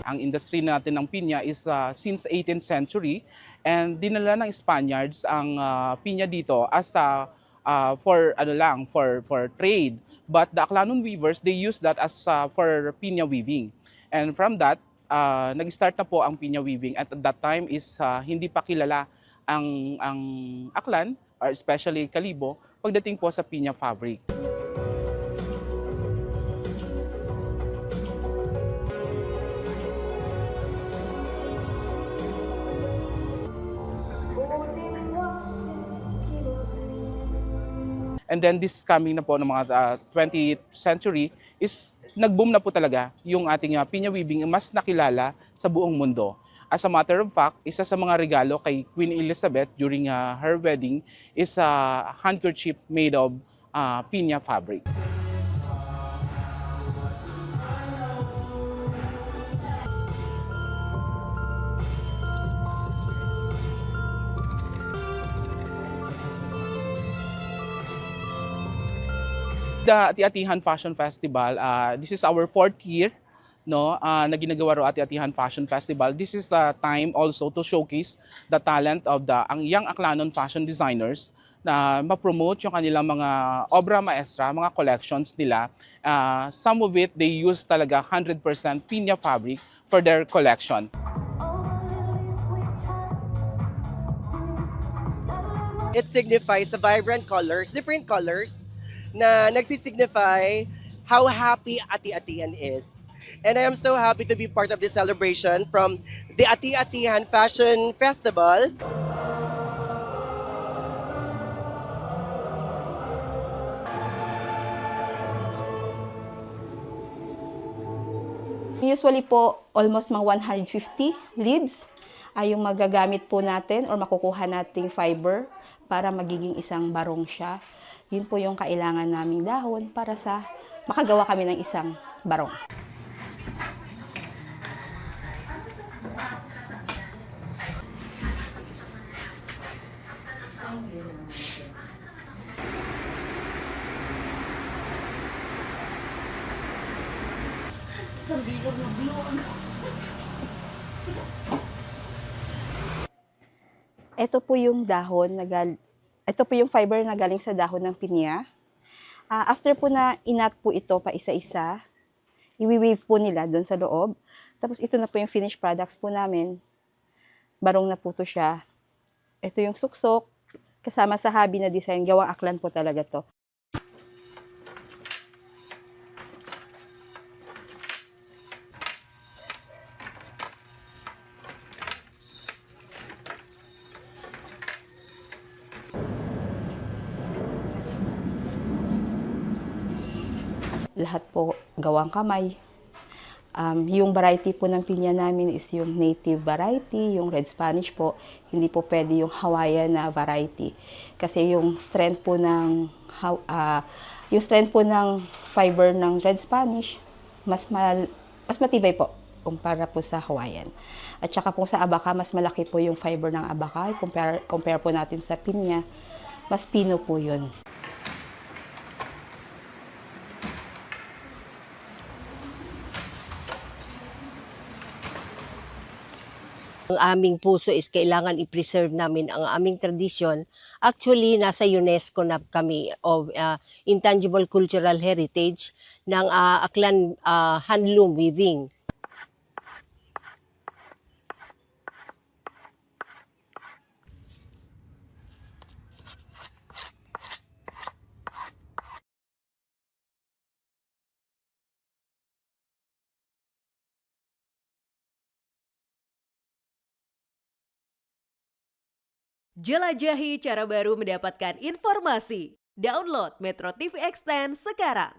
Ang industry natin ng pinya is since 18th century, and dinala ng Spaniards ang pinya dito as for for trade. But the Aklanon weavers, they use that as for pinya weaving. And from that, nag-start na po ang pinya weaving. At that time is hindi pa kilala ang Aklan, or especially Kalibo, pagdating po sa pinya fabric. And then this coming na po ng mga 20th century is nag-boom na po talaga yung ating pinya weaving, mas nakilala sa buong mundo. As a matter of fact, isa sa mga regalo kay Queen Elizabeth during her wedding is a handkerchief made of pinya fabric. The Ati-Atihan Fashion Festival, this is our 4th year, no, na ginagawa ro Ati-Atihan Fashion Festival. This is the time also to showcase the talent of ang young Aklanon fashion designers na ma-promote yung kanilang mga obra maestra, mga collections nila. Some of it, they use talaga 100% pinya fabric for their collection. It signifies vibrant colors, different colors, na nagsisignify how happy Ati-Atihan is. And I am so happy to be part of this celebration from the Ati-Atihan Fashion Festival. Usually po, almost mga 150 leaves ay yung magagamit po natin or makukuha nating fiber para magiging isang barong siya. Yun po yung kailangan naming dahon para sa makagawa kami ng isang barong. Ito po yung dahon ito po yung fiber na galing sa dahon ng pinya. After po na inat po ito pa isa-isa, i-weave po nila doon sa loob. Tapos ito na po yung finished products po namin. Barong na po to siya. Ito yung suksok, kasama sa hobby na design. Gawang Aklan po talaga to. Lahat po gawang kamay. Yung variety po ng pinya namin is yung native variety, yung red Spanish po. Hindi po pwede yung Hawaiian na variety. Kasi yung strength po ng fiber ng red Spanish mas matibay po kumpara po sa Hawaiian. At saka po sa abaka, mas malaki po yung fiber ng abaka. Compare po natin sa pinya, mas pino po yun. Ang aming puso is kailangan i-preserve namin ang aming tradisyon. Actually, nasa UNESCO na kami of Intangible Cultural Heritage ng Aklan Handloom Weaving. Jelajahi cara baru mendapatkan informasi. Download Metro TV Extend sekarang.